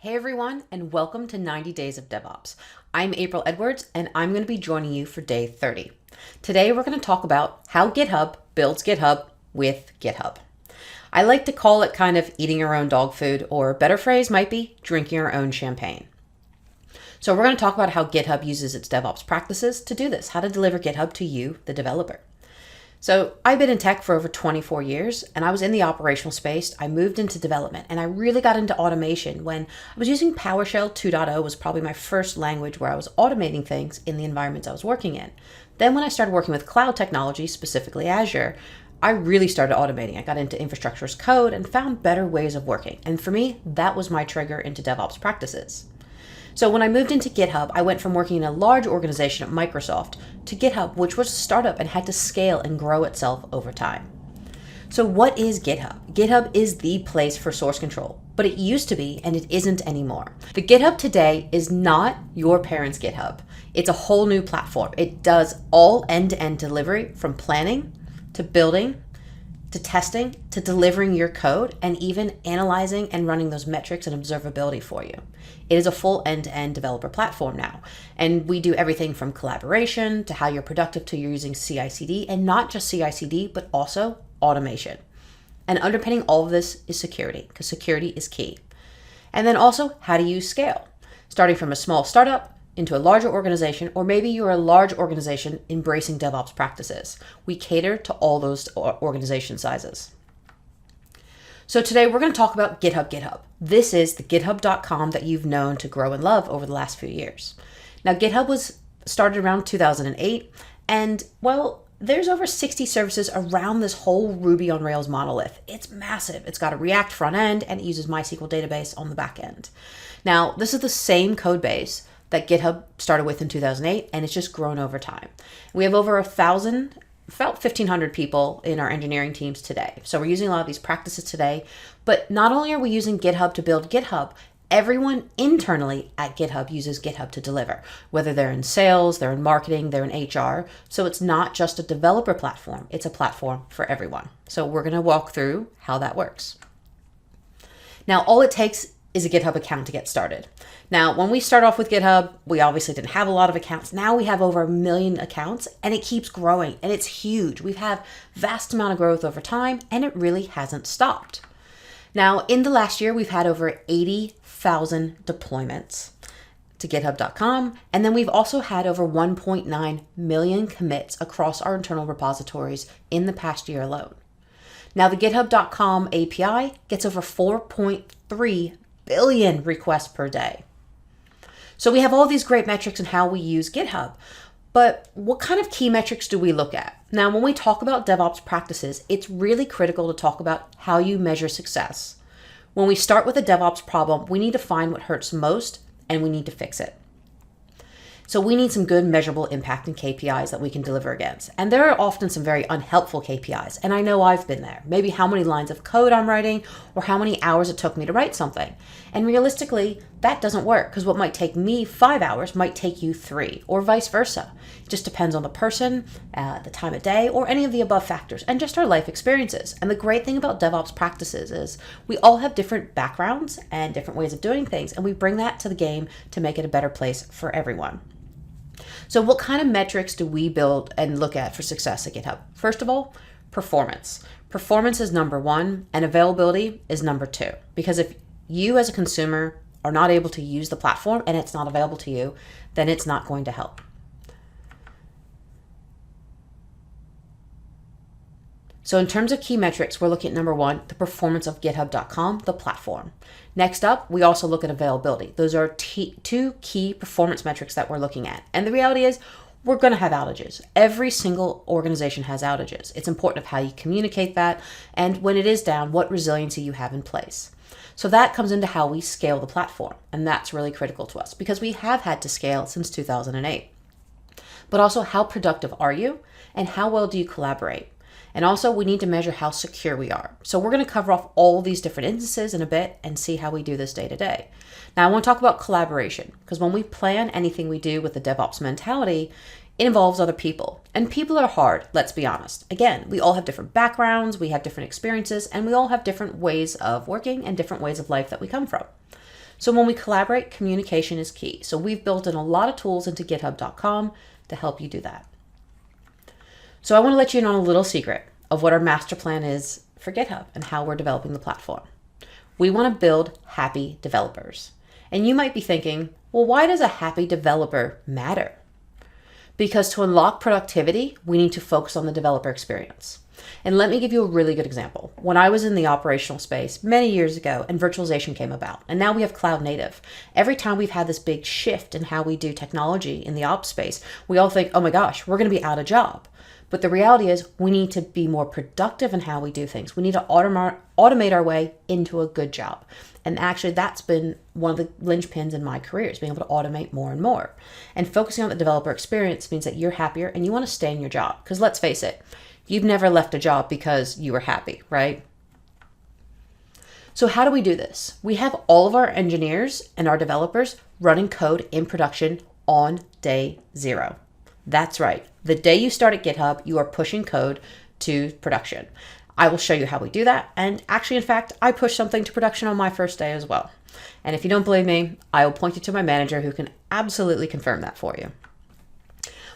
Hey everyone, and welcome to 90 Days of DevOps. I'm April Edwards, and I'm going to be joining you for day 30. Today we're going to talk about how GitHub builds GitHub with GitHub. I like to call it kind of eating your own dog food, or a better phrase might be drinking your own champagne. So we're going to talk about how GitHub uses its DevOps practices to do this, how to deliver GitHub to you, the developer. So I've been in tech for over 24 years, and I was in the operational space. I moved into development, and I really got into automation when I was using PowerShell 2.0 was probably my first language where I was automating things in the environments I was working in. Then when I started working with cloud technology, specifically Azure, I really started automating. I got into infrastructure as code and found better ways of working. And for me, that was my trigger into DevOps practices. So when I moved into GitHub, I went from working in a large organization at Microsoft to GitHub, which was a startup and had to scale and grow itself over time. So what is GitHub? GitHub is the place for source control, but it used to be and it isn't anymore. The GitHub today is not your parents' GitHub. It's a whole new platform. It does all end-to-end delivery from planning to building to testing, to delivering your code, and even analyzing and running those metrics and observability for you. It is a full end-to-end developer platform now. And we do everything from collaboration to how you're productive to you're using CI/CD, and not just CI/CD, but also automation. And underpinning all of this is security, because security is key. And then also, how do you scale? Starting from a small startup into a larger organization, or maybe you're a large organization embracing DevOps practices. We cater to all those organization sizes. So today we're going to talk about GitHub. This is the github.com that you've known to grow and love over the last few years. Now, GitHub was started around 2008, and well, there's over 60 services around this whole Ruby on Rails monolith. It's massive. It's got a React front end, and it uses MySQL database on the back end. Now, this is the same code base that GitHub started with in 2008, and it's just grown over time. We have over 1,000, about 1,500 people in our engineering teams today. So we're using a lot of these practices today, but not only are we using GitHub to build GitHub, everyone internally at GitHub uses GitHub to deliver, whether they're in sales, they're in marketing, they're in HR. So it's not just a developer platform, it's a platform for everyone. So we're gonna walk through how that works. Now, all it takes is a GitHub account to get started. Now, when we start off with GitHub, we obviously didn't have a lot of accounts. Now we have over 1 million accounts, and it keeps growing, and it's huge. We've had vast amount of growth over time, and it really hasn't stopped. Now, in the last year, we've had over 80,000 deployments to github.com, and then we've also had over 1.9 million commits across our internal repositories in the past year alone. Now, the github.com API gets over 4.3 billion requests per day. So we have all these great metrics in how we use GitHub, but what kind of key metrics do we look at? Now, when we talk about DevOps practices, it's really critical to talk about how you measure success. When we start with a DevOps problem, we need to find what hurts most, and we need to fix it. So we need some good measurable impact and KPIs that we can deliver against. And there are often some very unhelpful KPIs. And I know I've been there. Maybe how many lines of code I'm writing or how many hours it took me to write something. And realistically, that doesn't work because what might take me 5 hours might take you 3 or vice versa. It just depends on the person, the time of day, or any of the above factors and just our life experiences. And the great thing about DevOps practices is we all have different backgrounds and different ways of doing things. And we bring that to the game to make it a better place for everyone. So what kind of metrics do we build and look at for success at GitHub? First of all, performance. Performance is number one, and availability is number two. Because if you as a consumer are not able to use the platform and it's not available to you, then it's not going to help. So in terms of key metrics, we're looking at number one, the performance of github.com, the platform. Next up, we also look at availability. Those are two key performance metrics that we're looking at. And the reality is we're going to have outages. Every single organization has outages. It's important of how you communicate that. And when it is down, what resiliency you have in place. So that comes into how we scale the platform. And that's really critical to us because we have had to scale since 2008. But also, how productive are you and how well do you collaborate? And also, we need to measure how secure we are. So we're going to cover off all these different instances in a bit and see how we do this day to day. Now, I want to talk about collaboration because when we plan anything we do with the DevOps mentality, it involves other people. And people are hard, let's be honest. Again, we all have different backgrounds, we have different experiences, and we all have different ways of working and different ways of life that we come from. So when we collaborate, communication is key. So we've built in a lot of tools into github.com to help you do that. So I want to let you in on a little secret of what our master plan is for GitHub and how we're developing the platform. We want to build happy developers. And you might be thinking, well, why does a happy developer matter? Because to unlock productivity, we need to focus on the developer experience. And let me give you a really good example. When I was in the operational space many years ago and virtualization came about, and now we have cloud native, every time we've had this big shift in how we do technology in the ops space, we all think, oh my gosh, we're going to be out of job. But the reality is we need to be more productive in how we do things. We need to automate our way into a good job. And actually that's been one of the linchpins in my career, is being able to automate more and more. And focusing on the developer experience means that you're happier and you want to stay in your job. Because let's face it, you've never left a job because you were happy, right? So how do we do this? We have all of our engineers and our developers running code in production on day 0. That's right. The day you start at GitHub, you are pushing code to production. I will show you how we do that. And actually, in fact, I pushed something to production on my first day as well. And if you don't believe me, I will point you to my manager who can absolutely confirm that for you.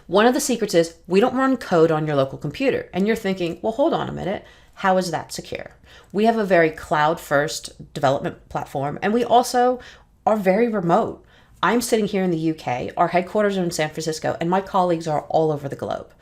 One of the secrets is we don't run code on your local computer. And you're thinking, well, hold on a minute. How is that secure? We have a very cloud-first development platform, and we also are very remote. I'm sitting here in the UK, our headquarters are in San Francisco, and my colleagues are all over the globe.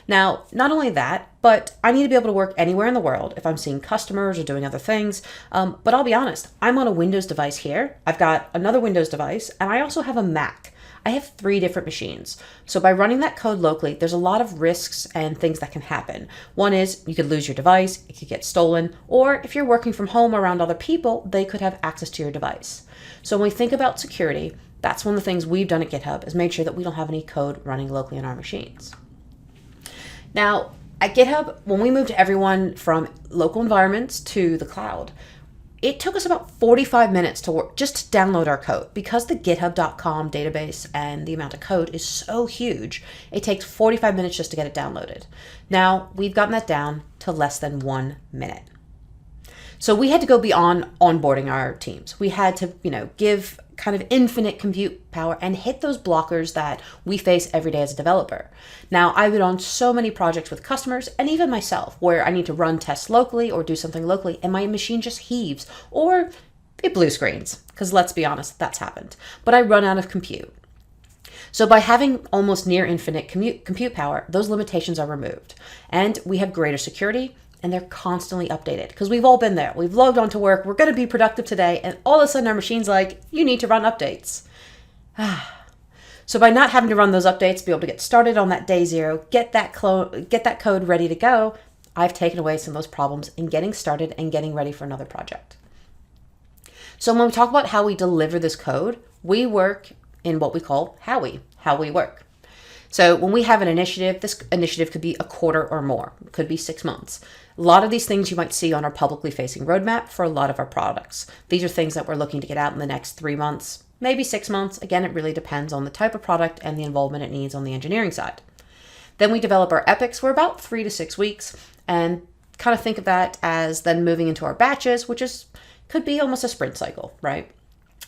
Now, not only that, but I need to be able to work anywhere in the world if I'm seeing customers or doing other things. But I'll be honest, I'm on a Windows device here. I've got another Windows device, and I also have a Mac. I have 3 different machines. So by running that code locally, there's a lot of risks and things that can happen. One is you could lose your device, it could get stolen, or if you're working from home around other people, they could have access to your device. So when we think about security, that's one of the things we've done at GitHub, is made sure that we don't have any code running locally on our machines. Now, at GitHub, when we moved everyone from local environments to the cloud, it took us about 45 minutes to work just to download our code. Because the github.com database and the amount of code is so huge, it takes 45 minutes just to get it downloaded. Now, we've gotten that down to less than 1 minute. So we had to go beyond onboarding our teams. We had to, give kind of infinite compute power and hit those blockers that we face every day as a developer. Now, I've been on so many projects with customers and even myself where I need to run tests locally or do something locally and my machine just heaves or it blue screens, because let's be honest, that's happened. But I run out of compute. So by having almost near infinite compute power, those limitations are removed and we have greater security. And they're constantly updated because we've all been there. We've logged on to work. We're going to be productive today. And all of a sudden our machine's like, you need to run updates. So by not having to run those updates, be able to get started on that day 0, get that code ready to go, I've taken away some of those problems in getting started and getting ready for another project. So when we talk about how we deliver this code, we work in what we call how we work. So when we have an initiative, this initiative could be a quarter or more, it could be 6 months. A lot of these things you might see on our publicly facing roadmap for a lot of our products. These are things that we're looking to get out in the next 3 months, maybe 6 months. Again, it really depends on the type of product and the involvement it needs on the engineering side. Then we develop our epics for about 3 to 6 weeks and kind of think of that as then moving into our batches, which could be almost a sprint cycle, right?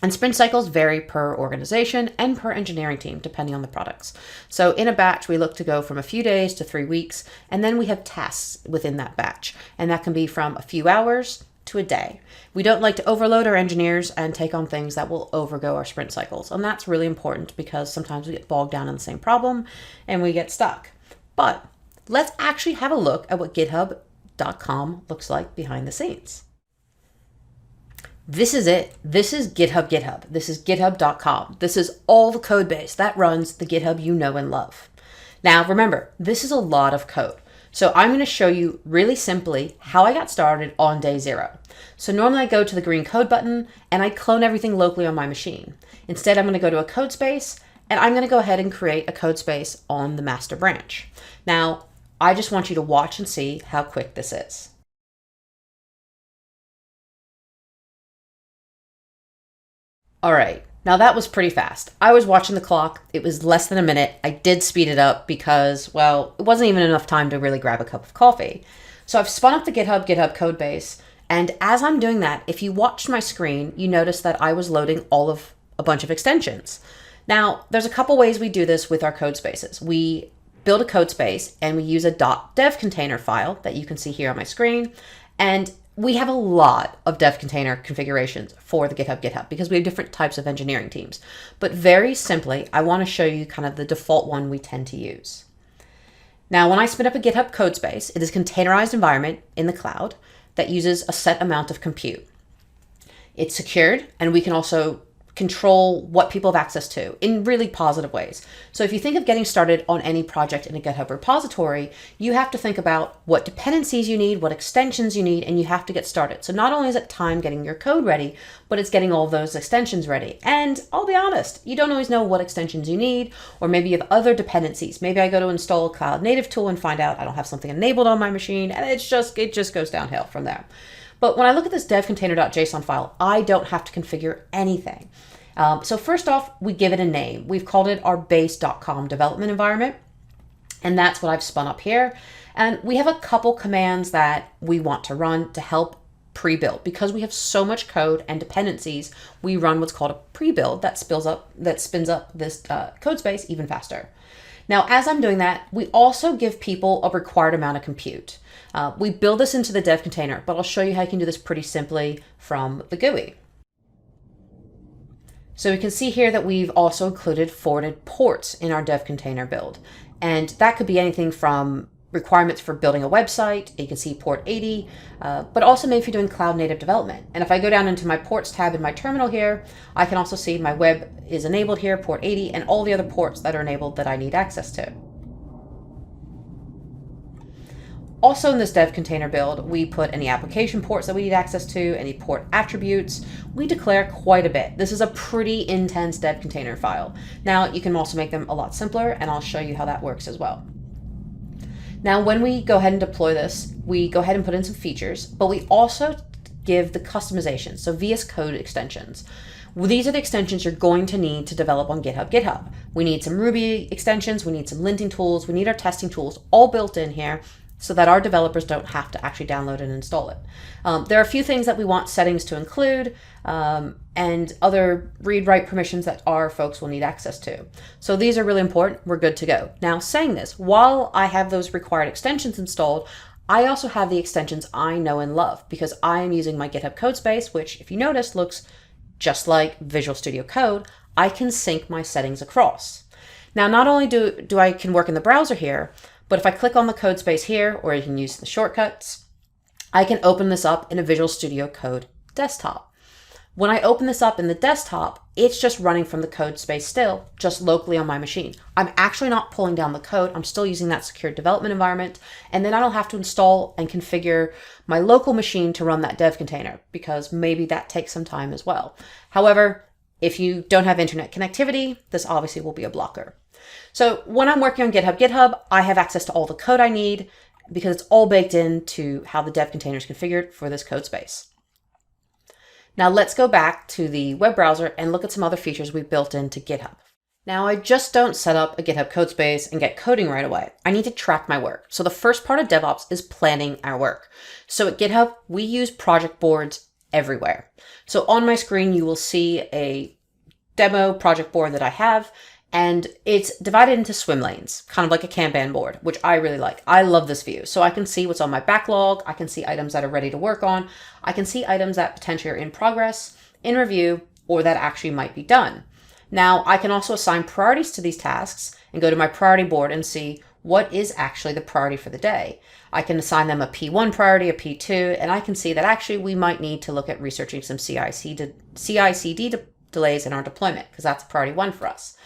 And sprint cycles vary per organization and per engineering team, depending on the products. So in a batch, we look to go from a few days to 3 weeks, and then we have tasks within that batch. And that can be from a few hours to a day. We don't like to overload our engineers and take on things that will overgo our sprint cycles. And that's really important because sometimes we get bogged down in the same problem and we get stuck. But let's actually have a look at what github.com looks like behind the scenes. This is it. This is GitHub. This is github.com. This is all the code base that runs the GitHub you know and love. Now, remember, this is a lot of code. So I'm going to show you really simply how I got started on day 0. So normally I go to the green code button and I clone everything locally on my machine. Instead, I'm going to go to a code space and I'm going to go ahead and create a code space on the master branch. Now, I just want you to watch and see how quick this is. All right, now that was pretty fast. I was watching the clock. It was less than a minute. I did speed it up because, well, it wasn't even enough time to really grab a cup of coffee. So I've spun up the GitHub code base, And as I'm doing that, if you watched my screen, you notice that I was loading all of a bunch of extensions. Now, there's a couple ways we do this with our code spaces. We build a code space and we use a .dev container file that you can see here on my screen. And we have a lot of dev container configurations for the GitHub because we have different types of engineering teams. But very simply, I want to show you kind of the default one we tend to use. Now, when I spin up a GitHub code space, it is a containerized environment in the cloud that uses a set amount of compute. It's secured, and we can also control what people have access to in really positive ways. So if you think of getting started on any project in a GitHub repository, you have to think about what dependencies you need, what extensions you need, and you have to get started. So not only is it time getting your code ready, but it's getting all those extensions ready. And I'll be honest, you don't always know what extensions you need, or maybe you have other dependencies. Maybe I go to install a cloud native tool and find out I don't have something enabled on my machine, and it just goes downhill from there. But when I look at this devcontainer.json file, I don't have to configure anything. So first off, we give it a name. We've called it our base.com development environment. And that's what I've spun up here. And we have a couple commands that we want to run to help pre-build. Because we have so much code and dependencies, we run what's called a pre-build that spins up this code space even faster. Now, as I'm doing that, we also give people a required amount of compute. We build this into the dev container, but I'll show you how you can do this pretty simply from the GUI. So we can see here that we've also included forwarded ports in our dev container build. And that could be anything from requirements for building a website. You can see port 80, but also maybe if you're doing cloud native development. And if I go down into my ports tab in my terminal here, I can also see my web is enabled here, port 80, and all the other ports that are enabled that I need access to. Also in this dev container build, we put any application ports that we need access to, any port attributes. We declare quite a bit. This is a pretty intense dev container file. Now you can also make them a lot simpler, and I'll show you how that works as well. Now when we go ahead and deploy this, we go ahead and put in some features, but we also give the customization, so VS Code extensions. These are the extensions you're going to need to develop on GitHub. We need some Ruby extensions, we need some linting tools, we need our testing tools all built in here, so that our developers don't have to actually download and install it. There are a few things that we want settings to include and other read-write permissions that our folks will need access to. So these are really important. We're good to go. Now, saying this, while I have those required extensions installed, I also have the extensions I know and love because I am using my GitHub code space, which if you notice looks just like Visual Studio Code. I can sync my settings across. Now, not only do I can work in the browser here, but if I click on the code space here, or you can use the shortcuts, I can open this up in a Visual Studio Code desktop. When I open this up in the desktop, it's just running from the code space still, just locally on my machine. I'm actually not pulling down the code. I'm still using that secure development environment. And then I don't have to install and configure my local machine to run that dev container because maybe that takes some time as well. However, if you don't have internet connectivity, this obviously will be a blocker. So when I'm working on GitHub, I have access to all the code I need because it's all baked into how the dev container is configured for this code space. Now let's go back to the web browser and look at some other features we've built into GitHub. Now I just don't set up a GitHub code space and get coding right away. I need to track my work. So the first part of DevOps is planning our work. So at GitHub, we use project boards everywhere. So on my screen, you will see a demo project board that I have. And it's divided into swim lanes, kind of like a Kanban board, which I really like. I love this view. So I can see what's on my backlog. I can see items that are ready to work on. I can see items that potentially are in progress, in review, or that actually might be done. Now, I can also assign priorities to these tasks and go to my priority board and see what is actually the priority for the day. I can assign them a P1 priority, a P2, and I can see that actually we might need to look at researching some CI/CD delays in our deployment because that's priority 1 for us.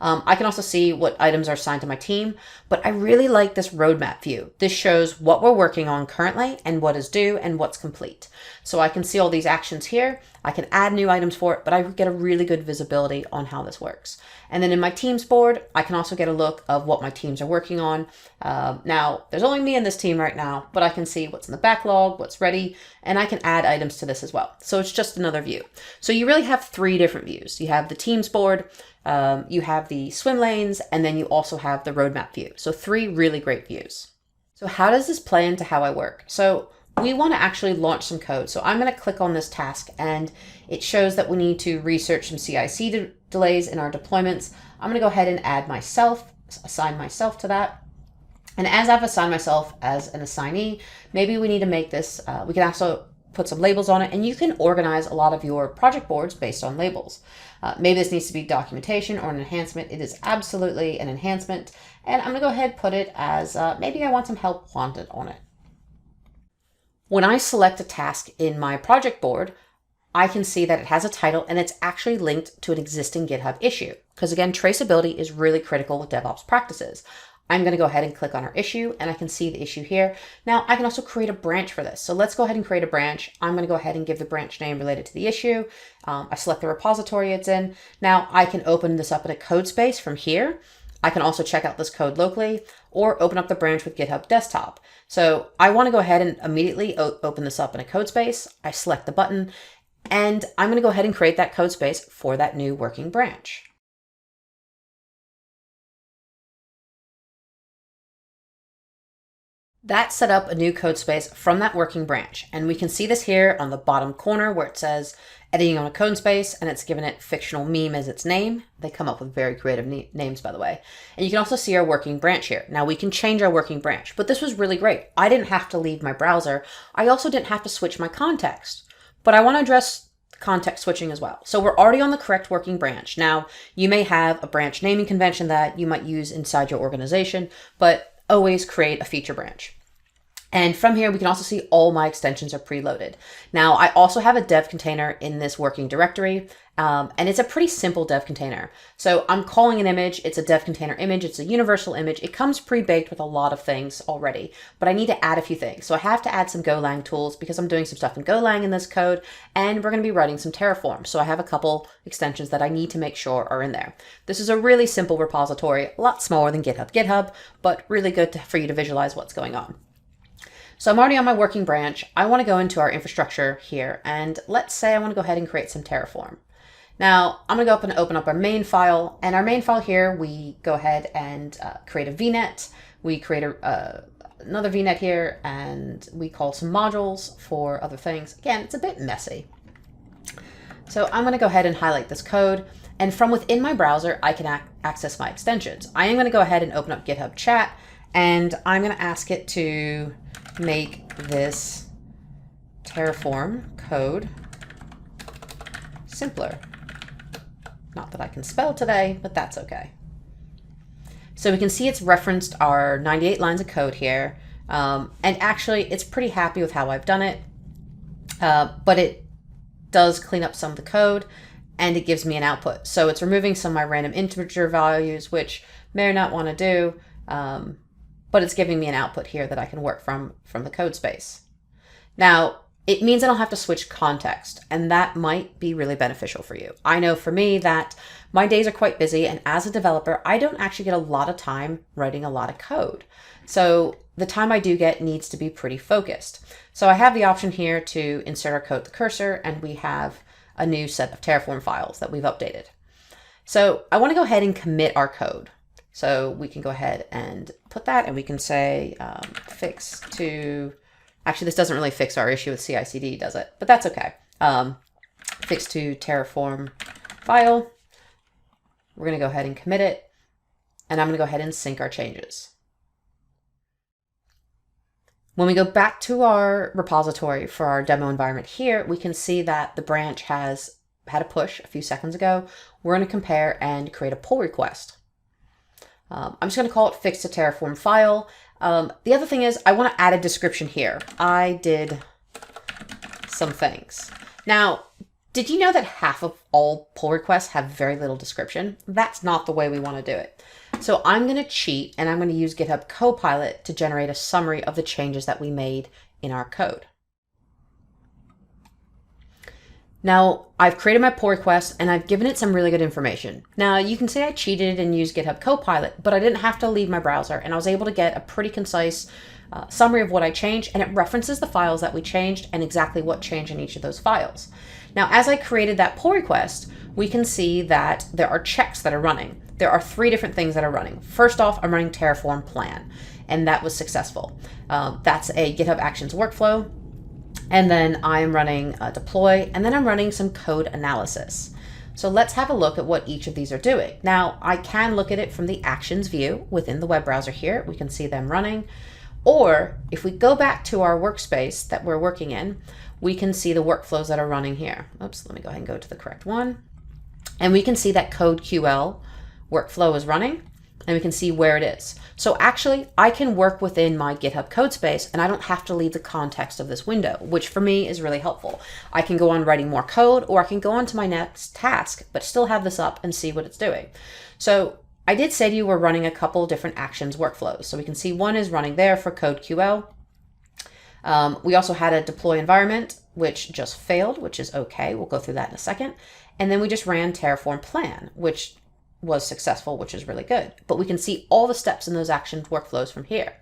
I can also see what items are assigned to my team, but I really like this roadmap view. This shows what we're working on currently and what is due and what's complete. So I can see all these actions here. I can add new items for it, but I get a really good visibility on how this works. And then in my teams board, I can also get a look of what my teams are working on. Now, there's only me in this team right now, but I can see what's in the backlog, what's ready, and I can add items to this as well. So it's just another view. So you really have 3 different views. You have the teams board, you have the swim lanes, and then you also have the roadmap view. So 3 really great views. So how does this play into how I work? So we want to actually launch some code. So I'm going to click on this task, and it shows that we need to research some CI/CD delays in our deployments. I'm going to go ahead and add myself, assign myself to that. And as I've assigned myself as an assignee, maybe we need to make this, we can also put some labels on it, and you can organize a lot of your project boards based on labels. Maybe this needs to be documentation or an enhancement. It is absolutely an enhancement. And I'm going to go ahead and put it as maybe I want some help wanted on it. When I select a task in my project board, I can see that it has a title and it's actually linked to an existing GitHub issue. Because again, traceability is really critical with DevOps practices. I'm going to go ahead and click on our issue, and I can see the issue here. Now I can also create a branch for this. So let's go ahead and create a branch. I'm going to go ahead and give the branch name related to the issue. I select the repository it's in. Now I can open this up in a code space from here. I can also check out this code locally or open up the branch with GitHub Desktop. So I want to go ahead and immediately open this up in a code space. I select the button, and I'm going to go ahead and create that code space for that new working branch. That set up a new code space from that working branch. And we can see this here on the bottom corner where it says editing on a code space, and it's given it fictional meme as its name. They come up with very creative names, by the way. And you can also see our working branch here. Now we can change our working branch, but this was really great. I didn't have to leave my browser. I also didn't have to switch my context, but I want to address context switching as well. So we're already on the correct working branch. Now you may have a branch naming convention that you might use inside your organization, but always create a feature branch. And from here, we can also see all my extensions are preloaded. Now, I also have a dev container in this working directory, and it's a pretty simple dev container. So I'm calling an image. It's a dev container image. It's a universal image. It comes pre-baked with a lot of things already, but I need to add a few things. So I have to add some Golang tools because I'm doing some stuff in Golang in this code, and we're going to be writing some Terraform. So I have a couple extensions that I need to make sure are in there. This is a really simple repository, a lot smaller than GitHub, but really good for you to visualize what's going on. So I'm already on my working branch. I want to go into our infrastructure here, and let's say I want to go ahead and create some Terraform. Now I'm going to go up and open up our main file, and our main file here, we go ahead and create a VNet. We create another VNet here, and we call some modules for other things. Again, it's a bit messy. So I'm going to go ahead and highlight this code, and from within my browser, I can access my extensions. I am going to go ahead and open up GitHub chat, and I'm going to ask it to make this Terraform code simpler. Not that I can spell today, but that's okay. So we can see it's referenced our 98 lines of code here. And actually, it's pretty happy with how I've done it. But it does clean up some of the code, and it gives me an output. So it's removing some of my random integer values, which may or not want to do. But it's giving me an output here that I can work from the code space. Now, it means I don't have to switch context, and that might be really beneficial for you. I know for me that my days are quite busy, and as a developer, I don't actually get a lot of time writing a lot of code. So the time I do get needs to be pretty focused. So I have the option here to insert our code with the cursor, and we have a new set of Terraform files that we've updated. So I want to go ahead and commit our code. So we can go ahead and put that, and we can say fix to, actually this doesn't really fix our issue with CI/CD, does it? But that's okay. Fix to Terraform file. We're going to go ahead and commit it, and I'm going to go ahead and sync our changes. When we go back to our repository for our demo environment here, we can see that the branch has had a push a few seconds ago. We're going to compare and create a pull request. I'm just going to call it fix to Terraform file. The other thing is I want to add a description here. I did some things. Now, did you know that half of all pull requests have very little description? That's not the way we want to do it. So I'm going to cheat, and I'm going to use GitHub Copilot to generate a summary of the changes that we made in our code. Now, I've created my pull request, and I've given it some really good information. Now, you can say I cheated and used GitHub Copilot, but I didn't have to leave my browser, and I was able to get a pretty concise summary of what I changed, and it references the files that we changed and exactly what changed in each of those files. Now, as I created that pull request, we can see that there are checks that are running. There are 3 different things that are running. First off, I'm running Terraform plan, and that was successful. That's a GitHub Actions workflow. And then I'm running a deploy, and then I'm running some code analysis. So let's have a look at what each of these are doing. Now, I can look at it from the actions view within the web browser here. We can see them running. Or if we go back to our workspace that we're working in, we can see the workflows that are running here. Oops, let me go ahead and go to the correct one. And we can see that code QL workflow is running, and we can see where it is. So actually, I can work within my GitHub code space, and I don't have to leave the context of this window, which for me is really helpful. I can go on writing more code, or I can go on to my next task, but still have this up and see what it's doing. So I did say to you we're running a couple different actions workflows. So we can see one is running there for code QL. We also had a deploy environment, which just failed, which is okay. We'll go through that in a second. And then we just ran Terraform plan, which was successful, which is really good. But we can see all the steps in those action workflows from here.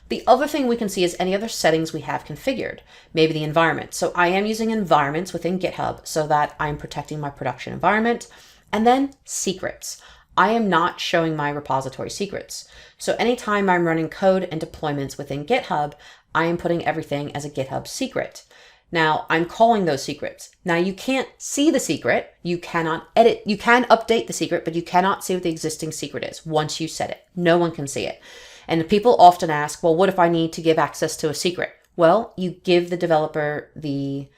The other thing we can see is any other settings we have configured, maybe the environment. So I am using environments within GitHub so that I'm protecting my production environment. And then secrets. I am not showing my repository secrets. So anytime I'm running code and deployments within GitHub, I am putting everything as a GitHub secret. Now I'm calling those secrets. Now you can't see the secret. You cannot edit. You can update the secret, but you cannot see what the existing secret is once you set it. No one can see it. And people often ask, well, what if I need to give access to a secret? Well, you give the developer the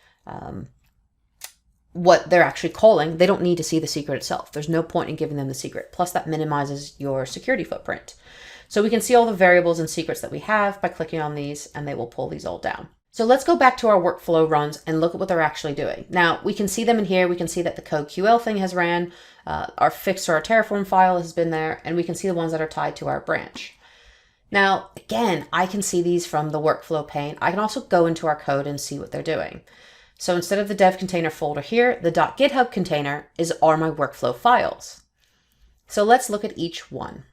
what they're actually calling. They don't need to see the secret itself. There's no point in giving them the secret. Plus that minimizes your security footprint. So we can see all the variables and secrets that we have by clicking on these, and they will pull these all down. So let's go back to our workflow runs and look at what they're actually doing. Now we can see them in here. We can see that the code QL thing has ran, our fix to our Terraform file has been there, and we can see the ones that are tied to our branch. Now, again, I can see these from the workflow pane. I can also go into our code and see what they're doing. So instead of the dev container folder here, the .github container are my workflow files. So let's look at each one.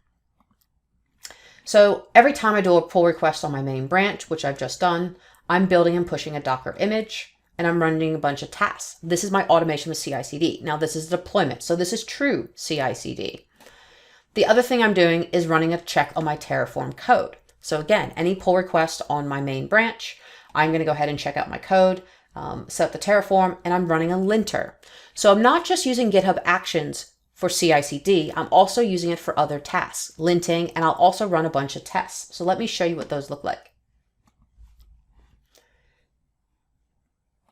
So every time I do a pull request on my main branch, which I've just done, I'm building and pushing a Docker image, and I'm running a bunch of tasks. This is my automation with CI/CD. Now this is deployment, so this is true CI/CD. The other thing I'm doing is running a check on my Terraform code. So again, any pull request on my main branch, I'm going to go ahead and check out my code, set up the Terraform, and I'm running a linter. So I'm not just using GitHub Actions for CI/CD, I'm also using it for other tasks, linting, and I'll also run a bunch of tests. So let me show you what those look like.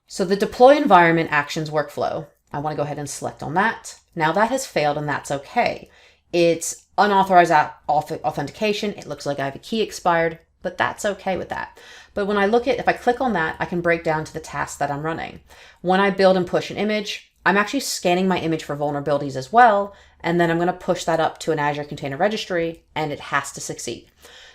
So the deploy environment actions workflow, I want to go ahead and select on that. Now that has failed, and that's okay. It's unauthorized authentication. It looks like I have a key expired, but that's okay with that. But when I look at, if I click on that, I can break down to the tasks that I'm running. When I build and push an image, I'm actually scanning my image for vulnerabilities as well. And then I'm going to push that up to an Azure Container Registry, and it has to succeed.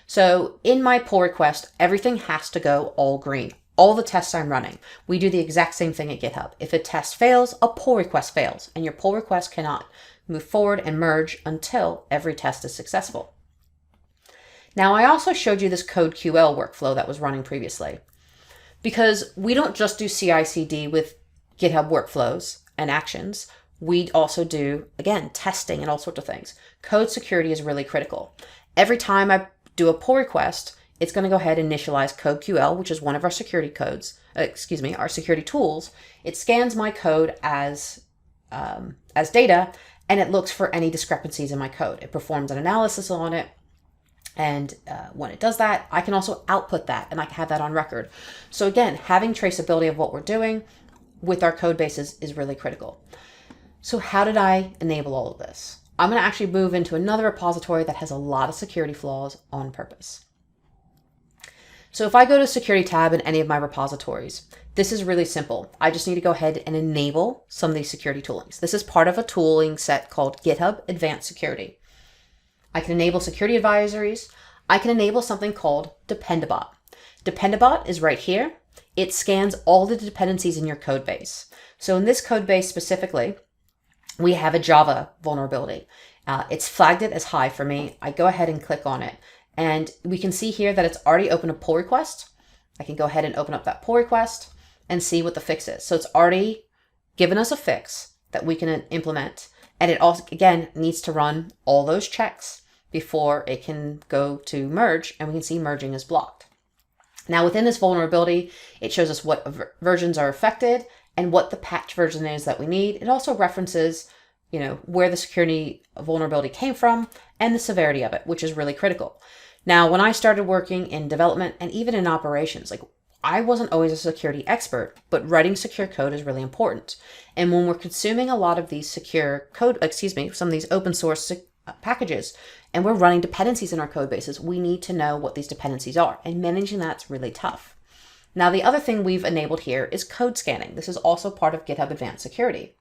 So in my pull request, everything has to go all green. All the tests I'm running, we do the exact same thing at GitHub. If a test fails, a pull request fails, and your pull request cannot move forward and merge until every test is successful. Now, I also showed you this code QL workflow that was running previously, because we don't just do CI/CD with GitHub workflows and actions. We also do, again, testing and all sorts of things. Code security is really critical. Every time I do a pull request, it's going to go ahead and initialize code QL, which is one of our security codes, our security tools. It scans my code as data, and it looks for any discrepancies in my code. It performs an analysis on it. And when it does that, I can also output that, and I can have that on record. So again, having traceability of what we're doing with our code bases is really critical. So how did I enable all of this? I'm going to actually move into another repository that has a lot of security flaws on purpose. So if I go to security tab in any of my repositories, this is really simple. I just need to go ahead and enable some of these security toolings. This is part of a tooling set called GitHub Advanced Security. I can enable security advisories. I can enable something called Dependabot. Dependabot is right here. It scans all the dependencies in your code base. So in this code base specifically, we have a Java vulnerability. It's flagged it as high for me. I go ahead and click on it. And we can see here that it's already opened a pull request. I can go ahead and open up that pull request and see what the fix is. So it's already given us a fix that we can implement. And it also, again, needs to run all those checks before it can go to merge, and we can see merging is blocked. Now within this vulnerability, it shows us what versions are affected and what the patch version is that we need. It also references, where the security vulnerability came from and the severity of it, which is really critical. Now, when I started working in development and even in operations, I wasn't always a security expert, but writing secure code is really important. And when we're consuming a lot of these secure code, some of these open source packages, and we're running dependencies in our code bases, we need to know what these dependencies are, and managing that's really tough. Now, the other thing we've enabled here is code scanning. This is also part of GitHub Advanced Security.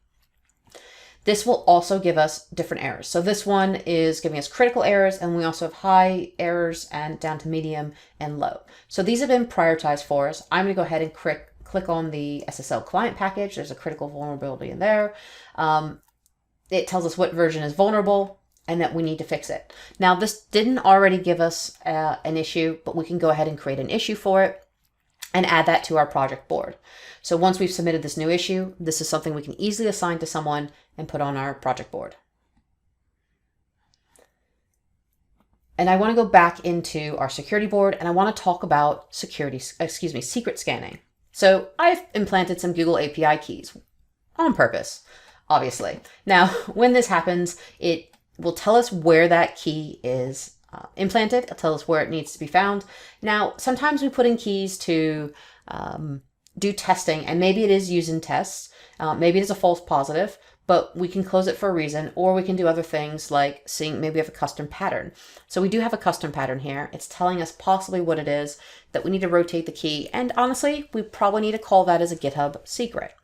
This will also give us different errors. So this one is giving us critical errors, and we also have high errors and down to medium and low. So these have been prioritized for us. I'm going to go ahead and click on the SSL client package. There's a critical vulnerability in there. It tells us what version is vulnerable and that we need to fix it. Now, this didn't already give us an issue, but we can go ahead and create an issue for it and add that to our project board. So once we've submitted this new issue, this is something we can easily assign to someone and put on our project board. And I want to go back into our security board, and I want to talk about secret scanning. So I've implanted some Google API keys on purpose, obviously. Now, when this happens, it will tell us where that key is implanted. It'll tell us where it needs to be found. Now, sometimes we put in keys to do testing, and maybe it is used in tests. Maybe it is a false positive, but we can close it for a reason, or we can do other things like seeing maybe we have a custom pattern. So we do have a custom pattern here. It's telling us possibly what it is, that we need to rotate the key. And honestly, we probably need to call that as a GitHub secret.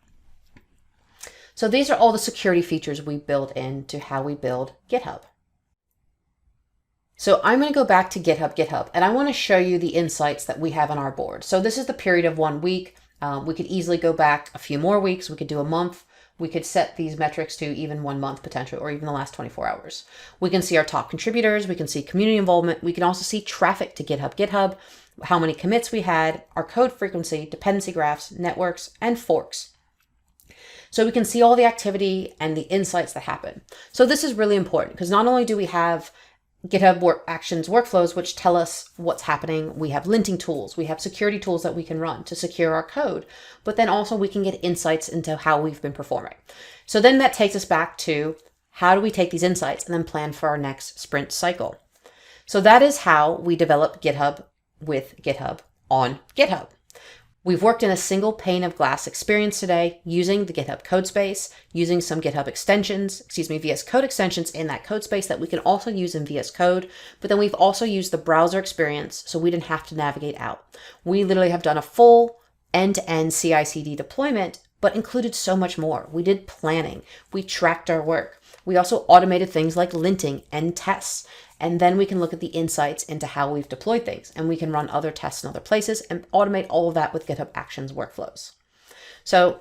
So these are all the security features we build into how we build GitHub. So I'm going to go back to GitHub, and I want to show you the insights that we have on our board. So this is the period of 1 week. We could easily go back a few more weeks. We could do a month. We could set these metrics to even 1 month potentially, or even the last 24 hours. We can see our top contributors. We can see community involvement. We can also see traffic to GitHub, how many commits we had, our code frequency, dependency graphs, networks, and forks. So we can see all the activity and the insights that happen. So this is really important because not only do we have GitHub Actions workflows, which tell us what's happening. We have linting tools. We have security tools that we can run to secure our code, but then also we can get insights into how we've been performing. So then that takes us back to how do we take these insights and then plan for our next sprint cycle. So that is how we develop GitHub with GitHub on GitHub. We've worked in a single pane of glass experience today using the GitHub code space, using some GitHub extensions, VS Code extensions in that code space that we can also use in VS Code. But then we've also used the browser experience so we didn't have to navigate out. We literally have done a full end-to-end CI/CD deployment, but included so much more. We did planning. We tracked our work. We also automated things like linting and tests. And then we can look at the insights into how we've deployed things, and we can run other tests in other places and automate all of that with GitHub Actions workflows. So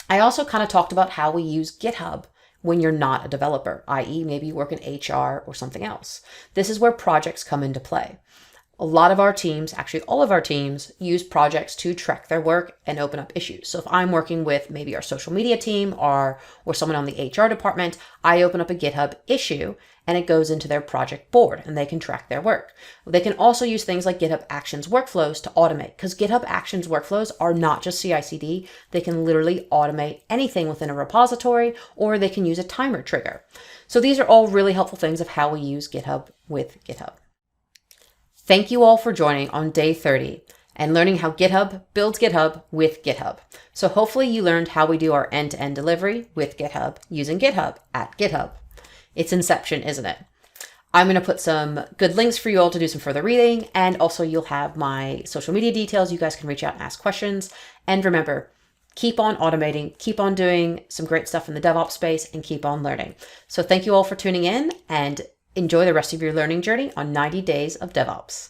I also kind of talked about how we use GitHub when you're not a developer, i.e. maybe you work in HR or something else. This is where projects come into play. A lot of our teams, actually all of our teams, use projects to track their work and open up issues. So if I'm working with maybe our social media team or someone on the HR department, I open up a GitHub issue and it goes into their project board and they can track their work. They can also use things like GitHub Actions workflows to automate, because GitHub Actions workflows are not just CI/CD. They can literally automate anything within a repository, or they can use a timer trigger. So these are all really helpful things of how we use GitHub with GitHub. Thank you all for joining on day 30 and learning how GitHub builds GitHub with GitHub. So hopefully you learned how we do our end-to-end delivery with GitHub using GitHub at GitHub. It's inception, isn't it? I'm going to put some good links for you all to do some further reading, and also you'll have my social media details. You guys can reach out and ask questions. And remember, keep on automating, keep on doing some great stuff in the DevOps space, and keep on learning. So thank you all for tuning in, and enjoy the rest of your learning journey on 90 Days of DevOps.